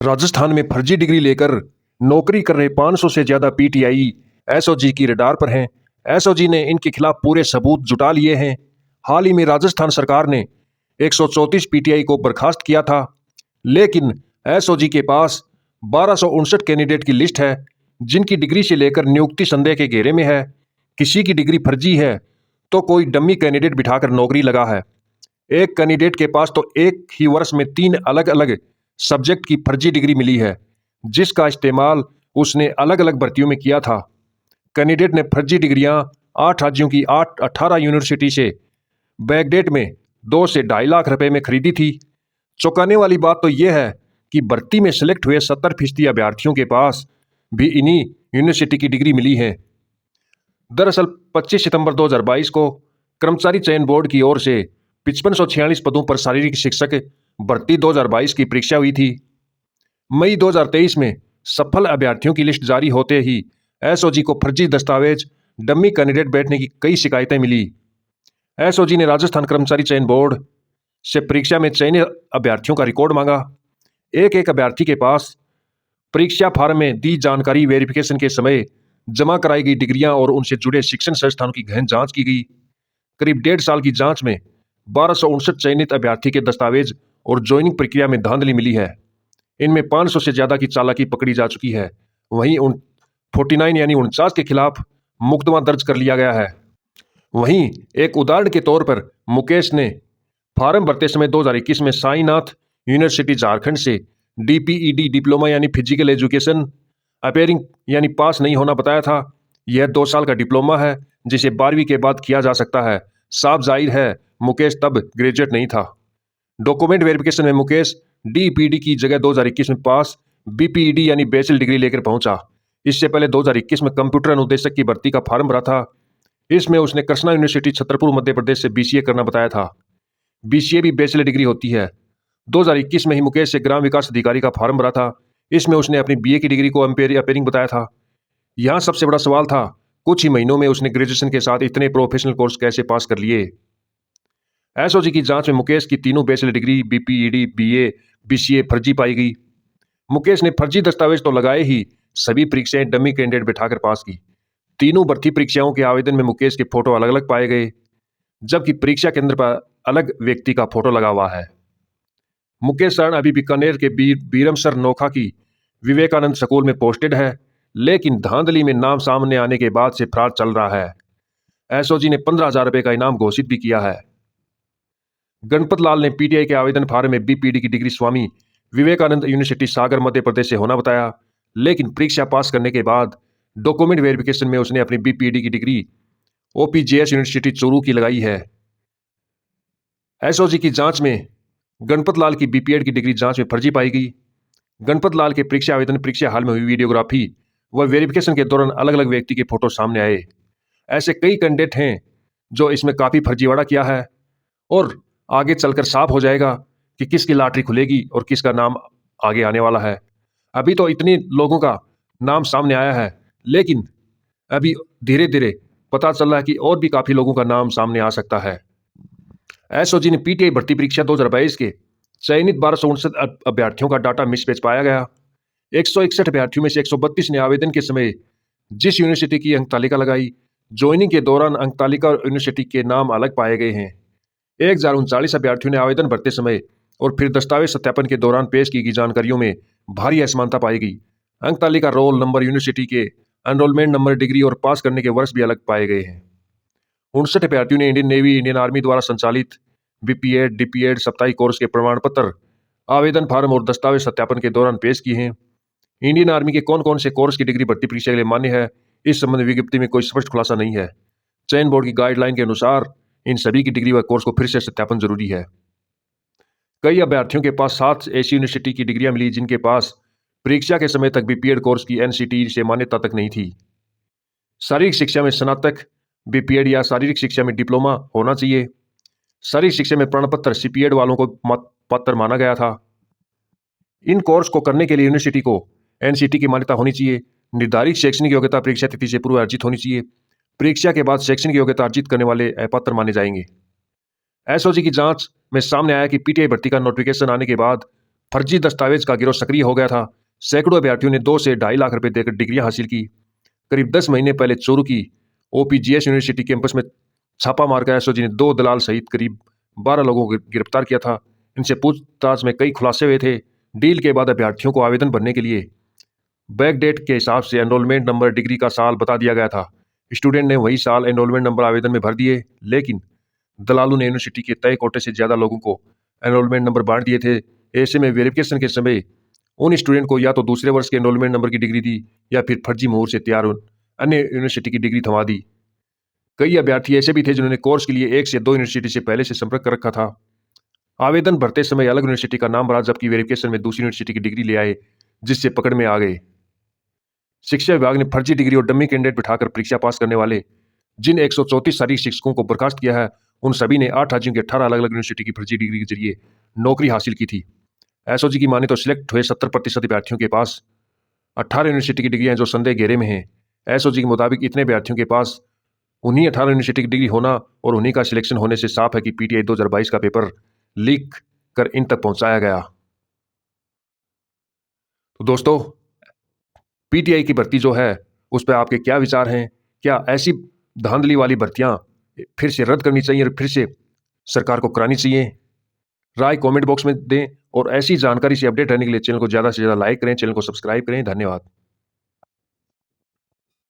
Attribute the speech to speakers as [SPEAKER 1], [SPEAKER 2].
[SPEAKER 1] राजस्थान में फर्जी डिग्री लेकर नौकरी कर रहे 500 से ज्यादा पीटीआई एसओजी की रडार पर हैं। एसओजी ने इनके खिलाफ पूरे सबूत जुटा लिए हैं। हाल ही में राजस्थान सरकार ने 134 पीटीआई को बर्खास्त किया था, लेकिन एसओजी के पास 1259 कैंडिडेट की लिस्ट है, जिनकी डिग्री से लेकर नियुक्ति संदेह के घेरे में है। किसी की डिग्री फर्जी है तो कोई डम्मी कैंडिडेट बिठाकर नौकरी लगा है। एक कैंडिडेट के पास तो एक ही वर्ष में 3 अलग अलग सब्जेक्ट की फर्जी डिग्री मिली है, जिसका इस्तेमाल उसने अलग अलग भर्तियों में किया था। कैंडिडेट ने फर्जी डिग्रियां 8 राज्यों की 18 यूनिवर्सिटी से बैकडेट में 2 से 2.5 लाख रुपए में खरीदी थी। चौंकाने वाली बात तो यह है कि भर्ती में सिलेक्ट हुए 70% अभ्यर्थियों के पास भी इन्हीं यूनिवर्सिटी की डिग्री मिली है। दरअसल 25 सितंबर 2022 को कर्मचारी चयन बोर्ड की ओर से 5546 पदों पर शारीरिक शिक्षक भर्ती 2022 की परीक्षा हुई थी। मई 2023 में सफल अभ्यर्थियों की लिस्ट जारी होते ही एसओजी को फर्जी दस्तावेज, डम्मी कैंडिडेट बैठने की कई शिकायतें मिली। एसओजी ने राजस्थान कर्मचारी चयन बोर्ड से परीक्षा में चयनित अभ्यर्थियों का रिकॉर्ड मांगा। एक एक अभ्यर्थी के पास परीक्षा फार्म में दी जानकारी, वेरिफिकेशन के समय जमा कराई गई डिग्रियां और उनसे जुड़े शिक्षण संस्थानों की गहन जांच की गई। करीब 1.5 साल की जांच में 1259 चयनित अभ्यर्थी के दस्तावेज और ज्वाइनिंग प्रक्रिया में धांधली मिली है। इनमें 500 से ज्यादा की चालाकी पकड़ी जा चुकी है। वहीं 49 यानी 49 के खिलाफ मुकदमा दर्ज कर लिया गया है। वहीं एक उदाहरण के तौर पर मुकेश ने फार्म भरते समय 2021 में साईनाथ यूनिवर्सिटी झारखंड से डीपीईडी डिप्लोमा यानी फिजिकल एजुकेशन अपेयरिंग यानी पास नहीं होना बताया था। यह 2 साल का डिप्लोमा है, जिसे 12वीं के बाद किया जा सकता है। साफ जाहिर है मुकेश तब ग्रेजुएट नहीं था। डॉक्यूमेंट वेरिफिकेशन में मुकेश डीपीडी की जगह 2021 में पास बीपीईडी यानी बैचलर डिग्री लेकर पहुंचा। इससे पहले 2021 में कंप्यूटर अनुदेशक की भर्ती का फॉर्म भरा था। इसमें उसने कृष्णा यूनिवर्सिटी छतरपुर मध्य प्रदेश से बीसीए करना बताया था। बीसीए भी बैचलर डिग्री होती है। 2021 में ही मुकेश से ग्राम विकास अधिकारी का फॉर्म भरा था। इसमें उसने अपनी बीए की डिग्री को अपेयरिंग बताया था। यहाँ सबसे बड़ा सवाल था, कुछ ही महीनों में उसने ग्रेजुएशन के साथ इतने प्रोफेशनल कोर्स कैसे पास कर लिए। एसओजी की जांच में मुकेश की तीनों बैचलर डिग्री, बीपीईडी, बीए, बीसीए फर्जी पाई गई। मुकेश ने फर्जी दस्तावेज तो लगाए ही सभी परीक्षाएं डमी कैंडिडेट बिठाकर पास की। तीनों भर्ती परीक्षाओं के आवेदन में मुकेश के फोटो अलग अलग पाए गए, जबकि परीक्षा केंद्र पर अलग व्यक्ति का फोटो लगा हुआ है। मुकेश शरण अभी बीकानेर के बीरमसर नोखा की विवेकानंद स्कूल में पोस्टेड है, लेकिन धांधली में नाम सामने आने के बाद से फरार चल रहा है। एसओजी ने 15,000 रुपए का इनाम घोषित भी किया है। गणपत लाल ने पीटीआई के आवेदन फार्म में बीपीडी की डिग्री स्वामी विवेकानंद यूनिवर्सिटी सागर मध्य प्रदेश से होना बताया, लेकिन परीक्षा पास करने के बाद डॉक्यूमेंट वेरिफिकेशन में उसने अपनी बीपीडी की डिग्री ओपीजेएस यूनिवर्सिटी चूरू की लगाई है। एसओजी की जांच में गणपत लाल की बीपीएड की डिग्री जांच में फर्जी पाई गई। गणपत लाल के परीक्षा आवेदन परीक्षा हाल में हुई वीडियोग्राफी व वेरिफिकेशन के दौरान अलग अलग व्यक्ति के फोटो सामने आए। ऐसे कई कैंडिडेट हैं जो इसमें काफी फर्जीवाड़ा किया है, और आगे चलकर साफ हो जाएगा कि किसकी लॉटरी खुलेगी और किसका नाम आगे आने वाला है। अभी तो इतने लोगों का नाम सामने आया है, लेकिन अभी धीरे धीरे पता चल रहा है कि और भी काफी लोगों का नाम सामने आ सकता है। एसओजी ने पीटीआई भर्ती परीक्षा 2022 के चयनित 1259 अभ्यर्थियों का डाटा मिसमैच पाया गया। 161 अभ्यर्थियों में से 132 ने आवेदन के समय जिस यूनिवर्सिटी की अंक तालिका लगाई, ज्वाइनिंग के दौरान अंक तालिका और यूनिवर्सिटी के नाम अलग पाए गए हैं। 1039 अभ्यर्थियों ने आवेदन भरते समय और फिर दस्तावेज सत्यापन के दौरान पेश की गई जानकारियों में भारी असमानता पाई गई। अंक तालिका, रोल नंबर, यूनिवर्सिटी के एनरोलमेंट नंबर, डिग्री और पास करने के वर्ष भी अलग पाए गए हैं। 59 अभ्यर्थियों ने इंडियन नेवी, इंडियन आर्मी द्वारा संचालित बीपीएड, डीपीएड साप्ताहिक कोर्स के प्रमाण पत्र, आवेदन फार्म और दस्तावेज सत्यापन के दौरान पेश किए हैं। इंडियन आर्मी के कौन कौन से कोर्स की डिग्री भर्ती परीक्षा के लिए मान्य है, इस संबंध में विज्ञप्ति में कोई स्पष्ट खुलासा नहीं है। चयन बोर्ड की गाइडलाइन के अनुसार इन सभी की डिग्री व कोर्स को फिर से सत्यापन जरूरी है। कई अभ्यर्थियों के पास 7 ऐसी यूनिवर्सिटी की डिग्रियां मिली जिनके पास परीक्षा के समय तक बीपीएड कोर्स की एनसीटीई से मान्यता तक नहीं थी। शारीरिक शिक्षा में स्नातक बीपीएड या शारीरिक शिक्षा में डिप्लोमा होना चाहिए। शारीरिक शिक्षा में प्रमाण पत्र सीपीएड वालों को पात्र माना गया था। इन कोर्स को करने के लिए यूनिवर्सिटी को एनसीटी की मान्यता होनी चाहिए। निर्धारित शैक्षणिक योग्यता परीक्षा तिथि से पूर्व अर्जित होनी चाहिए। परीक्षा के बाद शैक्षणिक योग्यता अर्जित करने वाले अपात्र माने जाएंगे। एसओजी की जांच में सामने आया कि पीटीआई भर्ती का नोटिफिकेशन आने के बाद फर्जी दस्तावेज का गिरोह सक्रिय हो गया था। सैकड़ों अभ्यर्थियों ने 2 से 2.5 लाख रुपए देकर डिग्रियां हासिल की। करीब 10 महीने पहले चोरू की ओपीजीएस यूनिवर्सिटी कैंपस में छापा मारकर एसओजी ने 2 दलाल सहित करीब 12 लोगों को गिरफ्तार किया था। इनसे पूछताछ में कई खुलासे हुए थे। डील के बाद अभ्यर्थियों को आवेदन भरने के लिए बैकडेट के हिसाब से एनरोलमेंट नंबर, डिग्री का साल बता दिया गया था। स्टूडेंट ने वही साल एनरोलमेंट नंबर आवेदन में भर दिए, लेकिन दलालों ने यूनिवर्सिटी के तय कोटे से ज्यादा लोगों को एनरोलमेंट नंबर बांट दिए थे। ऐसे में वेरिफिकेशन के समय उन स्टूडेंट को या तो दूसरे वर्ष के एनरोलमेंट नंबर की डिग्री दी या फिर फर्जी मोहर से तैयार अन्य यूनिवर्सिटी की डिग्री थमा दी। कई अभ्यर्थी ऐसे भी थे जिन्होंने कोर्स के लिए 1 से 2 यूनिवर्सिटी से पहले से संपर्क कर रखा था। आवेदन भरते समय अलग यूनिवर्सिटी का नाम भरा, जबकि वेरिफिकेशन में दूसरी यूनिवर्सिटी की डिग्री ले आए, जिससे पकड़ में आ गए। शिक्षा विभाग ने फर्जी डिग्री और डमी कैंडिडेट बिठाकर परीक्षा पास करने वाले जिन 134 शारीरिक शिक्षकों को बर्खास्त किया है, उन सभी ने 8 राज्यों के 18 अलग अलग यूनिवर्सिटी की फर्जी डिग्री के जरिए नौकरी हासिल की थी। एसओजी की माने तो सिलेक्ट हुए 70% अभ्यर्थियों के पास 18 यूनिवर्सिटी की डिग्री हैं जो संदेह घेरे में हैं। एसओजी के मुताबिक इतने अभ्यर्थियों के पास उन्हीं 18 यूनिवर्सिटी की डिग्री होना और उन्हीं का सिलेक्शन होने से साफ है कि पीटीआई 2022 का पेपर लीक कर इन तक पहुंचाया गया। तो दोस्तों, पीटीआई की भर्ती जो है उस पर आपके क्या विचार हैं? क्या ऐसी धांधली वाली भर्तियां फिर से रद्द करनी चाहिए और फिर से सरकार को करानी चाहिए? राय कमेंट बॉक्स में दें और ऐसी जानकारी से अपडेट रहने के लिए चैनल को ज़्यादा से ज़्यादा लाइक करें, चैनल को सब्सक्राइब करें। धन्यवाद।